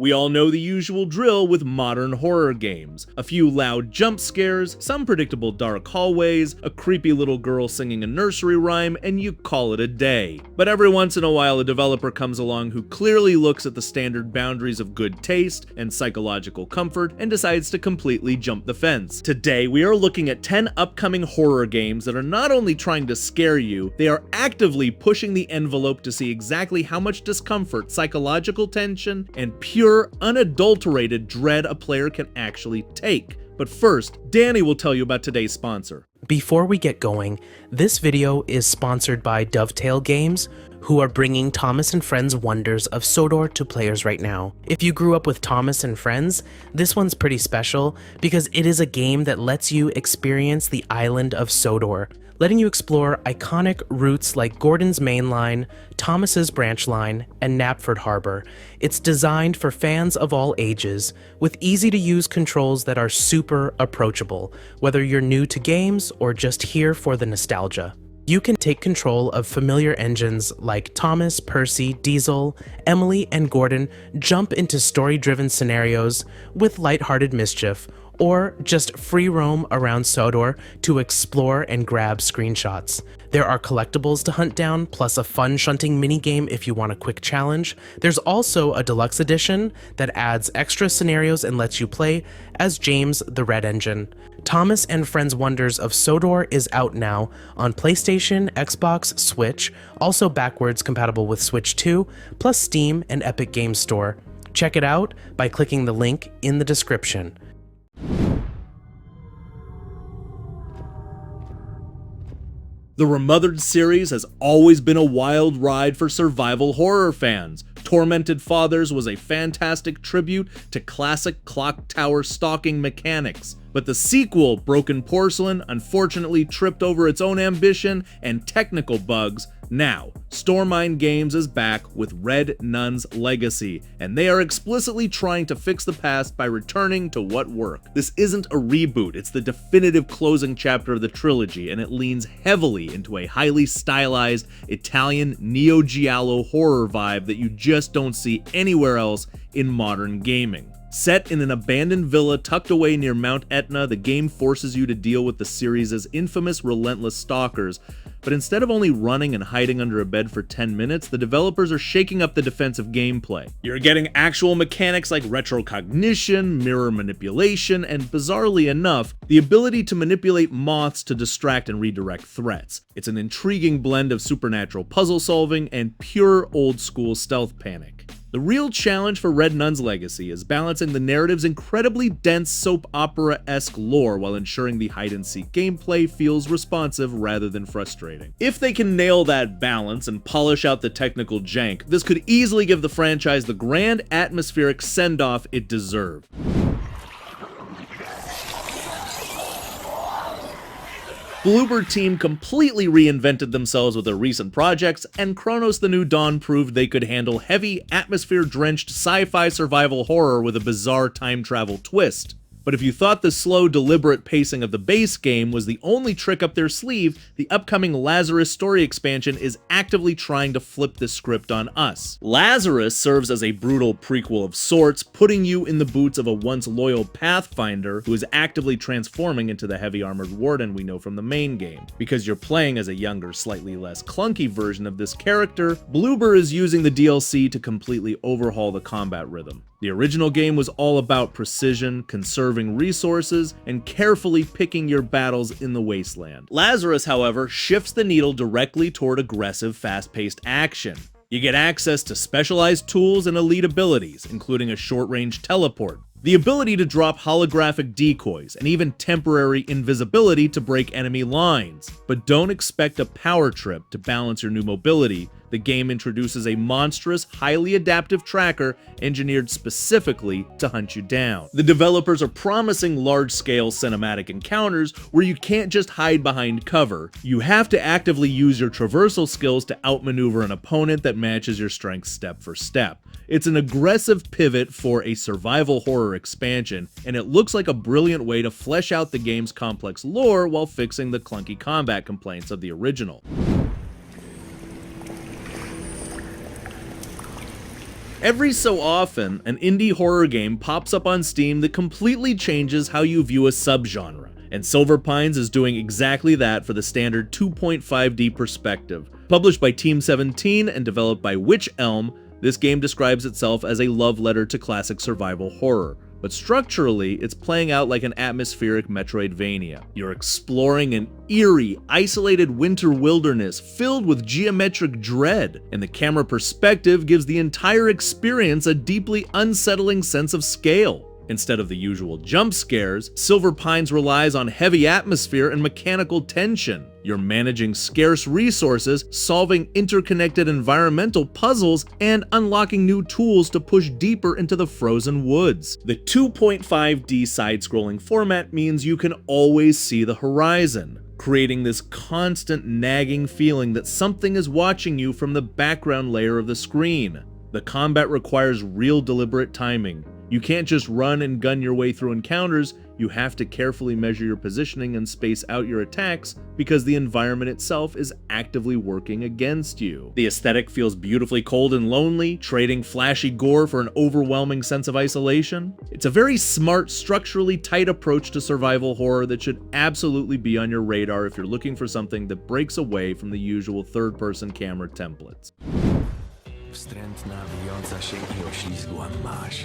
We all know the usual drill with modern horror games. A few loud jump scares, some predictable dark hallways, a creepy little girl singing a nursery rhyme, and you call it a day. But every once in a while a developer comes along who clearly looks at the standard boundaries of good taste and psychological comfort and decides to completely jump the fence. Today we are looking at 10 upcoming horror games that are not only trying to scare you, they are actively pushing the envelope to see exactly how much discomfort, psychological tension, and pure, unadulterated dread a player can actually take. But first, Danny will tell you about today's sponsor. Before we get going, this video is sponsored by Dovetail Games, who are bringing Thomas and Friends Wonders of Sodor to players right now. If you grew up with Thomas and Friends, this one's pretty special because it is a game that lets you experience the island of Sodor, letting you explore iconic routes like Gordon's Main Line, Thomas's Branch Line, and Knapford Harbor. It's designed for fans of all ages, with easy-to-use controls that are super approachable, whether you're new to games or just here for the nostalgia. You can take control of familiar engines like Thomas, Percy, Diesel, Emily, and Gordon, jump into story-driven scenarios with lighthearted mischief, or just free roam around Sodor to explore and grab screenshots. There are collectibles to hunt down, plus a fun shunting minigame if you want a quick challenge. There's also a deluxe edition that adds extra scenarios and lets you play as James the Red Engine. Thomas and Friends Wonders of Sodor is out now on PlayStation, Xbox, Switch, also backwards compatible with Switch 2, plus Steam and Epic Games Store. Check it out by clicking the link in the description. The Remothered series has always been a wild ride for survival horror fans. Tormented Fathers was a fantastic tribute to classic clock tower stalking mechanics, but the sequel, Broken Porcelain, unfortunately tripped over its own ambition and technical bugs. Now, Stormine Games is back with Red Nun's Legacy, and they are explicitly trying to fix the past by returning to what worked. This isn't a reboot, it's the definitive closing chapter of the trilogy, and it leans heavily into a highly stylized Italian neo-giallo horror vibe that you just don't see anywhere else in modern gaming. Set in an abandoned villa tucked away near Mount Etna, the game forces you to deal with the series' infamous relentless stalkers, but instead of only running and hiding under a bed for 10 minutes, the developers are shaking up the defensive gameplay. You're getting actual mechanics like retrocognition, mirror manipulation, and bizarrely enough, the ability to manipulate moths to distract and redirect threats. It's an intriguing blend of supernatural puzzle solving and pure old-school stealth panic. The real challenge for Red Nun's Legacy is balancing the narrative's incredibly dense soap opera-esque lore while ensuring the hide-and-seek gameplay feels responsive rather than frustrating. If they can nail that balance and polish out the technical jank, this could easily give the franchise the grand atmospheric send-off it deserved. Bloober Team completely reinvented themselves with their recent projects, and Cronos the New Dawn proved they could handle heavy, atmosphere-drenched sci-fi survival horror with a bizarre time travel twist. But if you thought the slow, deliberate pacing of the base game was the only trick up their sleeve, the upcoming Lazarus story expansion is actively trying to flip the script on us. Lazarus serves as a brutal prequel of sorts, putting you in the boots of a once loyal Pathfinder who is actively transforming into the heavy armored warden we know from the main game. Because you're playing as a younger, slightly less clunky version of this character, Bloober is using the DLC to completely overhaul the combat rhythm. The original game was all about precision, conserving resources, and carefully picking your battles in the wasteland. Lazarus, however, shifts the needle directly toward aggressive, fast-paced action. You get access to specialized tools and elite abilities, including a short-range teleport, the ability to drop holographic decoys, and even temporary invisibility to break enemy lines. But don't expect a power trip to balance your new mobility. The game introduces a monstrous, highly adaptive tracker engineered specifically to hunt you down. The developers are promising large-scale cinematic encounters where you can't just hide behind cover. You have to actively use your traversal skills to outmaneuver an opponent that matches your strength step for step. It's an aggressive pivot for a survival horror expansion, and it looks like a brilliant way to flesh out the game's complex lore while fixing the clunky combat complaints of the original. Every so often, an indie horror game pops up on Steam that completely changes how you view a subgenre, and Silver Pines is doing exactly that for the standard 2.5D perspective. Published by Team 17 and developed by Witch Elm, this game describes itself as a love letter to classic survival horror. But structurally, it's playing out like an atmospheric Metroidvania. You're exploring an eerie, isolated winter wilderness filled with geometric dread, and the camera perspective gives the entire experience a deeply unsettling sense of scale. Instead of the usual jump scares, Silver Pines relies on heavy atmosphere and mechanical tension. You're managing scarce resources, solving interconnected environmental puzzles, and unlocking new tools to push deeper into the frozen woods. The 2.5D side-scrolling format means you can always see the horizon, creating this constant nagging feeling that something is watching you from the background layer of the screen. The combat requires real deliberate timing. You can't just run and gun your way through encounters, you have to carefully measure your positioning and space out your attacks because the environment itself is actively working against you. The aesthetic feels beautifully cold and lonely, trading flashy gore for an overwhelming sense of isolation. It's a very smart, structurally tight approach to survival horror that should absolutely be on your radar if you're looking for something that breaks away from the usual third-person camera templates. Wstrętna, wijąca się i oślizgła maś.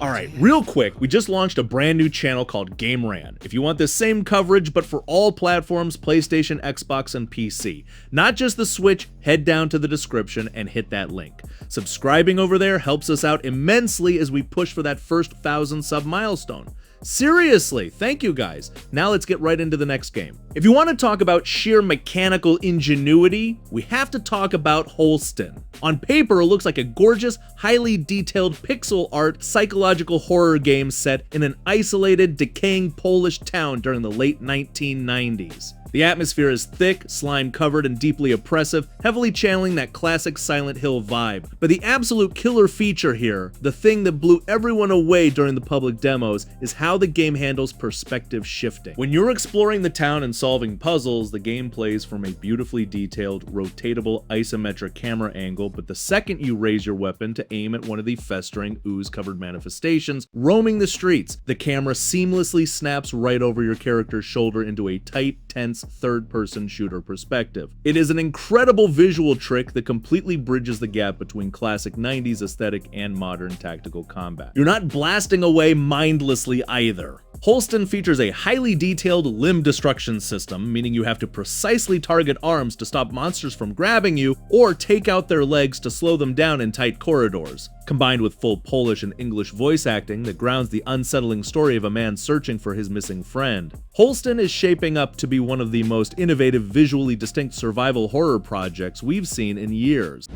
Alright, real quick, we just launched a brand new channel called GameRan. If you want the same coverage, but for all platforms, PlayStation, Xbox, and PC, not just the Switch, head down to the description and hit that link. Subscribing over there helps us out immensely as we push for that first 1,000 sub milestone. Seriously, thank you guys. Now let's get right into the next game. If you want to talk about sheer mechanical ingenuity, we have to talk about Holstin. On paper, it looks like a gorgeous, highly detailed pixel art psychological horror game set in an isolated, decaying Polish town during the late 1990s. The atmosphere is thick, slime-covered, and deeply oppressive, heavily channeling that classic Silent Hill vibe. But the absolute killer feature here, the thing that blew everyone away during the public demos, is how the game handles perspective shifting. When you're exploring the town and solving puzzles, the game plays from a beautifully detailed, rotatable, isometric camera angle, but the second you raise your weapon to aim at one of the festering, ooze-covered manifestations roaming the streets, the camera seamlessly snaps right over your character's shoulder into a tight, tense, third-person shooter perspective. It is an incredible visual trick that completely bridges the gap between classic 90s aesthetic and modern tactical combat. You're not blasting away mindlessly either. Holstin features a highly detailed limb destruction system, meaning you have to precisely target arms to stop monsters from grabbing you, or take out their legs to slow them down in tight corridors. Combined with full Polish and English voice acting that grounds the unsettling story of a man searching for his missing friend, Holstin is shaping up to be one of the most innovative, visually distinct survival horror projects we've seen in years.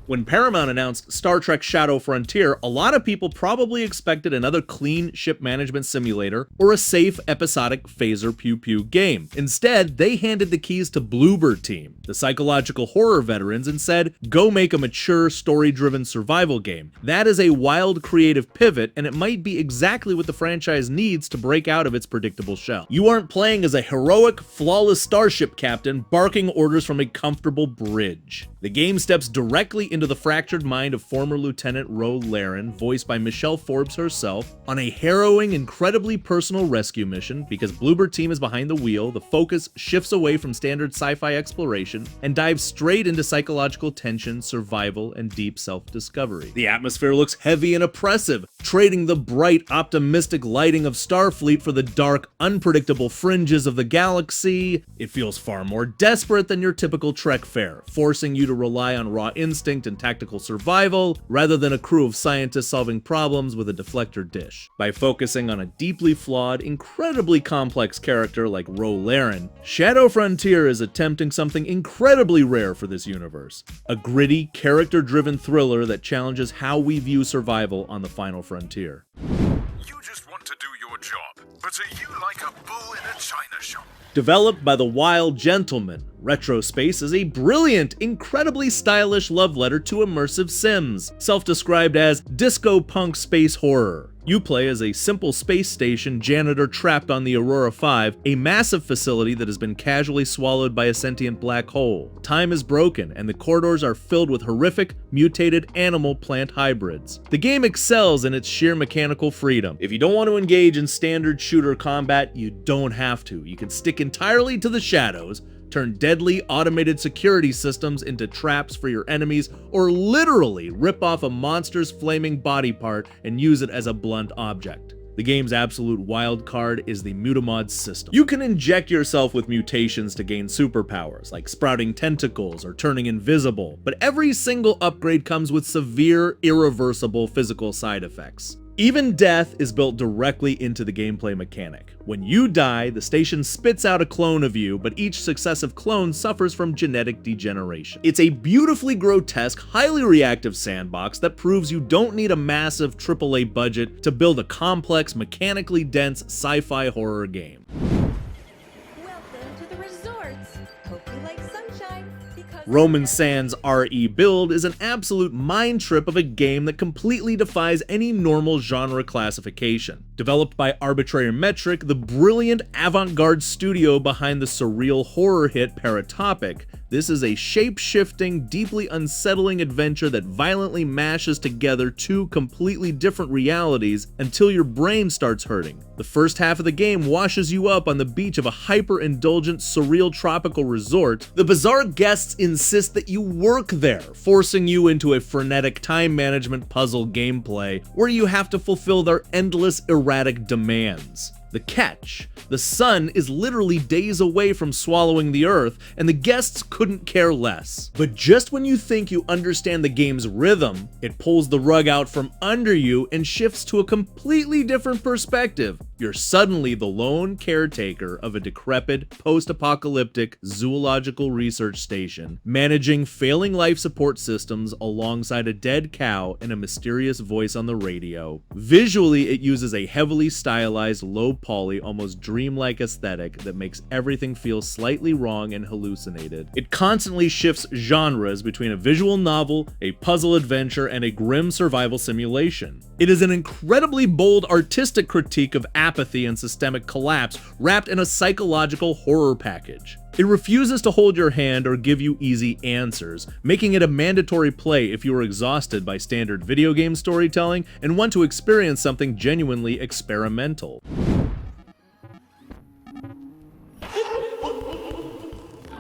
When Paramount announced Star Trek Shadow Frontier, a lot of people probably expected another clean ship management simulator or a safe, episodic phaser pew-pew game. Instead, they handed the keys to Bloober Team, the psychological horror veterans, and said, go make a mature, story-driven survival game. That is a wild, creative pivot, and it might be exactly what the franchise needs to break out of its predictable shell. You aren't playing as a heroic, flawless starship captain barking orders from a comfortable bridge. The game steps directly into the fractured mind of former Lieutenant Ro Laren, voiced by Michelle Forbes herself, on a harrowing, incredibly personal rescue mission. Because Bloober Team is behind the wheel, the focus shifts away from standard sci-fi exploration and dives straight into psychological tension, survival, and deep self-discovery. The atmosphere looks heavy and oppressive, trading the bright, optimistic lighting of Starfleet for the dark, unpredictable fringes of the galaxy. It feels far more desperate than your typical Trek fare, forcing you to rely on raw instinct and tactical survival, rather than a crew of scientists solving problems with a deflector dish. By focusing on a deeply flawed, incredibly complex character like Ro Laren, Shadow Frontier is attempting something incredibly rare for this universe. A gritty, character-driven thriller that challenges how we view survival on the final frontier. You just want to do your job, but are you like a bull in a china shop? Developed by the Wild Gentleman, RetroSpace is a brilliant, incredibly stylish love letter to immersive sims, self-described as disco punk space horror. You play as a simple space station janitor trapped on the Aurora 5, a massive facility that has been casually swallowed by a sentient black hole. Time is broken, and the corridors are filled with horrific, mutated animal-plant hybrids. The game excels in its sheer mechanical freedom. If you don't want to engage in standard shooter combat, you don't have to. You can stick entirely to the shadows, turn deadly automated security systems into traps for your enemies, or literally rip off a monster's flaming body part and use it as a blunt object. The game's absolute wild card is the Mutamod system. You can inject yourself with mutations to gain superpowers, like sprouting tentacles or turning invisible, but every single upgrade comes with severe, irreversible physical side effects. Even death is built directly into the gameplay mechanic. When you die, the station spits out a clone of you, but each successive clone suffers from genetic degeneration. It's a beautifully grotesque, highly reactive sandbox that proves you don't need a massive AAA budget to build a complex, mechanically dense sci-fi horror game. Welcome to the resorts. Hope you like sunshine, because Roman Sands' RE build is an absolute mind trip of a game that completely defies any normal genre classification. Developed by Arbitrary Metric, the brilliant avant-garde studio behind the surreal horror hit Paratopic, this is a shape-shifting, deeply unsettling adventure that violently mashes together two completely different realities until your brain starts hurting. The first half of the game washes you up on the beach of a hyper-indulgent, surreal tropical resort. The bizarre guests insist that you work there, forcing you into a frenetic time management puzzle gameplay where you have to fulfill their endless, erratic demands. The catch: the sun is literally days away from swallowing the earth, and the guests couldn't care less. But just when you think you understand the game's rhythm, it pulls the rug out from under you and shifts to a completely different perspective. You're suddenly the lone caretaker of a decrepit, post-apocalyptic zoological research station, managing failing life support systems alongside a dead cow and a mysterious voice on the radio. Visually, it uses a heavily stylized, low-poly, almost dreamlike aesthetic that makes everything feel slightly wrong and hallucinated. It constantly shifts genres between a visual novel, a puzzle adventure, and a grim survival simulation. It is an incredibly bold artistic critique of apathy and systemic collapse wrapped in a psychological horror package. It refuses to hold your hand or give you easy answers, making it a mandatory play if you are exhausted by standard video game storytelling and want to experience something genuinely experimental.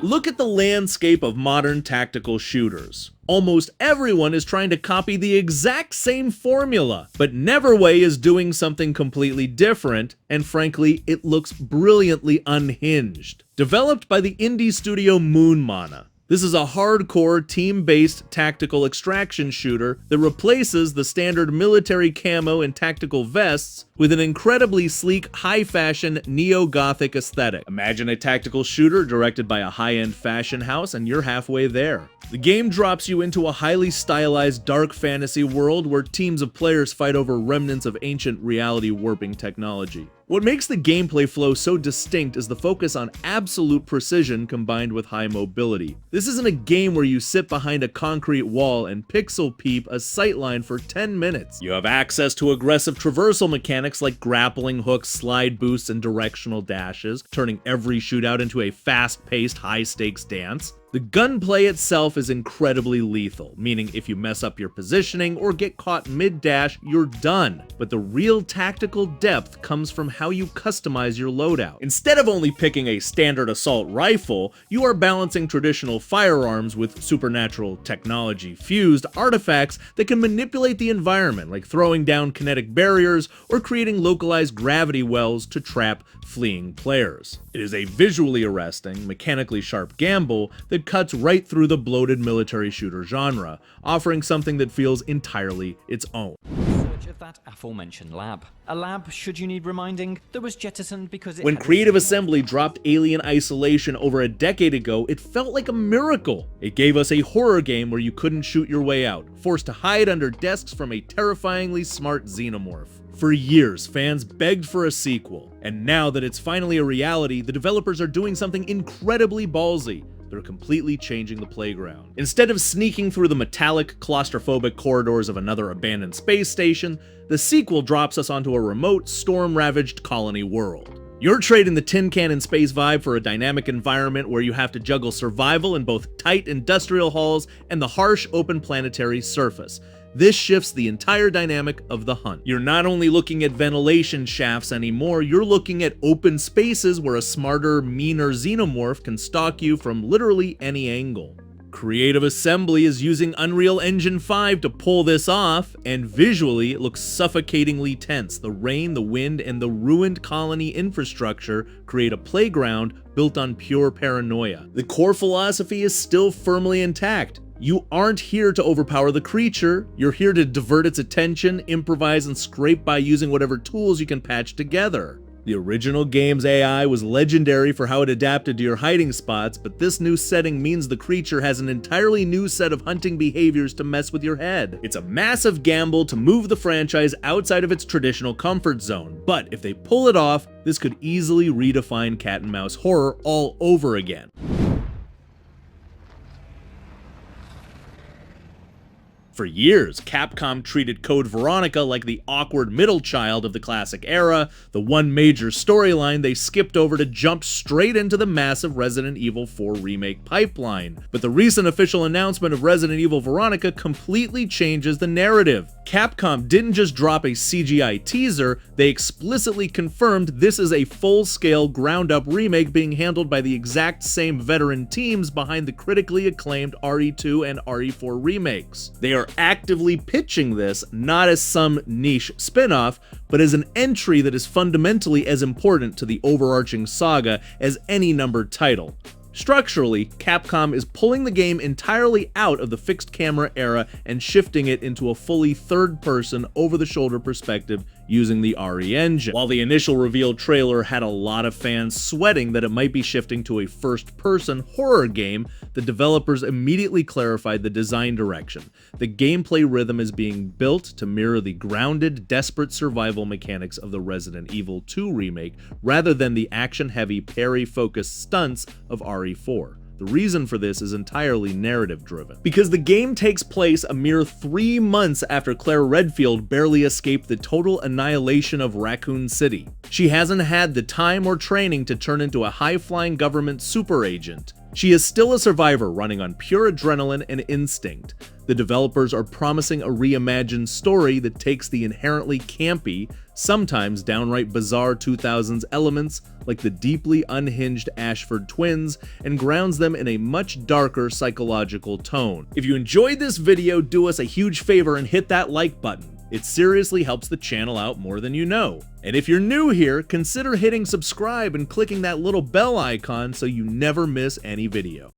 Look at the landscape of modern tactical shooters. Almost everyone is trying to copy the exact same formula, but Neverway is doing something completely different, and frankly, it looks brilliantly unhinged. Developed by the indie studio Moonmana, this is a hardcore, team-based tactical extraction shooter that replaces the standard military camo and tactical vests with an incredibly sleek, high-fashion, neo-gothic aesthetic. Imagine a tactical shooter directed by a high-end fashion house, and you're halfway there. The game drops you into a highly stylized dark fantasy world where teams of players fight over remnants of ancient reality warping technology. What makes the gameplay flow so distinct is the focus on absolute precision combined with high mobility. This isn't a game where you sit behind a concrete wall and pixel peep a sightline for 10 minutes. You have access to aggressive traversal mechanics like grappling hooks, slide boosts, and directional dashes, turning every shootout into a fast-paced, high-stakes dance. The gunplay itself is incredibly lethal, meaning if you mess up your positioning or get caught mid-dash, you're done. But the real tactical depth comes from how you customize your loadout. Instead of only picking a standard assault rifle, you are balancing traditional firearms with supernatural technology-fused artifacts that can manipulate the environment, like throwing down kinetic barriers or creating localized gravity wells to trap fleeing players. It is a visually arresting, mechanically sharp gamble that cuts right through the bloated military shooter genre, offering something that feels entirely its own. Search of that aforementioned lab. A lab, should you need reminding, that was jettisoned because it When had a Creative signal. Assembly dropped Alien Isolation over a decade ago, it felt like a miracle. It gave us a horror game where you couldn't shoot your way out, forced to hide under desks from a terrifyingly smart xenomorph. For years, fans begged for a sequel, and now that it's finally a reality, the developers are doing something incredibly ballsy. They're completely changing the playground. Instead of sneaking through the metallic, claustrophobic corridors of another abandoned space station, the sequel drops us onto a remote, storm-ravaged colony world. You're trading the tin can in space vibe for a dynamic environment where you have to juggle survival in both tight industrial halls and the harsh open planetary surface. This shifts the entire dynamic of the hunt. You're not only looking at ventilation shafts anymore, you're looking at open spaces where a smarter, meaner xenomorph can stalk you from literally any angle. Creative Assembly is using Unreal Engine 5 to pull this off, and visually it looks suffocatingly tense. The rain, the wind, and the ruined colony infrastructure create a playground built on pure paranoia. The core philosophy is still firmly intact. You aren't here to overpower the creature, you're here to divert its attention, improvise, and scrape by using whatever tools you can patch together. The original game's AI was legendary for how it adapted to your hiding spots, but this new setting means the creature has an entirely new set of hunting behaviors to mess with your head. It's a massive gamble to move the franchise outside of its traditional comfort zone, but if they pull it off, this could easily redefine cat and mouse horror all over again. For years, Capcom treated Code Veronica like the awkward middle child of the classic era, the one major storyline they skipped over to jump straight into the massive Resident Evil 4 remake pipeline. But the recent official announcement of Resident Evil Veronica completely changes the narrative. Capcom didn't just drop a CGI teaser, they explicitly confirmed this is a full-scale, ground-up remake being handled by the exact same veteran teams behind the critically acclaimed RE2 and RE4 remakes. They are actively pitching this not as some niche spin-off, but as an entry that is fundamentally as important to the overarching saga as any numbered title. Structurally, Capcom is pulling the game entirely out of the fixed camera era and shifting it into a fully third-person, over-the-shoulder perspective using the RE engine. While the initial reveal trailer had a lot of fans sweating that it might be shifting to a first-person horror game, the developers immediately clarified the design direction. The gameplay rhythm is being built to mirror the grounded, desperate survival mechanics of the Resident Evil 2 remake, rather than the action-heavy, parry-focused stunts of RE4. The reason for this is entirely narrative-driven, because the game takes place a mere 3 months after Claire Redfield barely escaped the total annihilation of Raccoon City. She hasn't had the time or training to turn into a high-flying government super agent. She is still a survivor running on pure adrenaline and instinct. The developers are promising a reimagined story that takes the inherently campy, sometimes downright bizarre 2000s elements like the deeply unhinged Ashford twins and grounds them in a much darker psychological tone. If you enjoyed this video, do us a huge favor and hit that like button. It seriously helps the channel out more than you know. And if you're new here, consider hitting subscribe and clicking that little bell icon so you never miss any video.